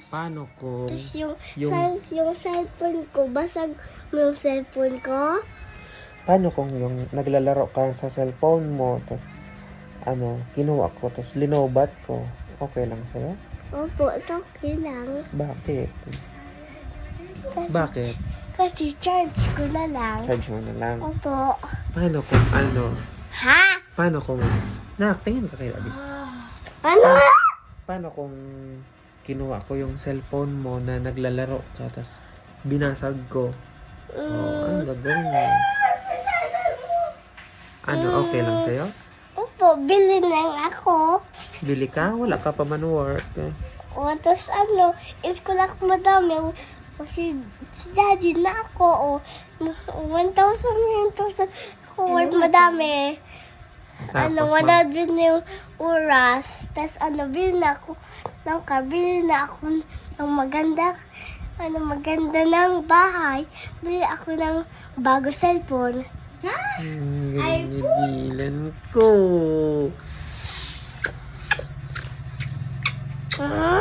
Paano kung Tapos yung yung cellphone ko, basag mo yung cellphone ko. paano kung yung naglalaro ka sa cellphone mo, tapos kinuha ko, tapos linobat ko, okay lang sa'yo? Opo, it's okay lang. Bakit? Kasi, Bakit? Kasi charge ko na lang. Charge mo na lang. Opo. Paano kung Ha? paano kung, tingin ka kay Daddy. Ano? Paano kung kinuha ko yung cellphone mo na naglalaro ka, tapos binasag ko? Ano gagawin mo? Okay lang sa'yo? Opo, bili lang ako. Bili ka? Wala ka pa man work. O, tapos school ako madami. O, si daddy na ako. O, 1,000 ako work madami. Tapos, Wala din yung oras. Tapos, bili na ako ng car. Bili na ako ng maganda ng bahay. Bili ako ng bago cellphone. Gingigilan ko. Ah!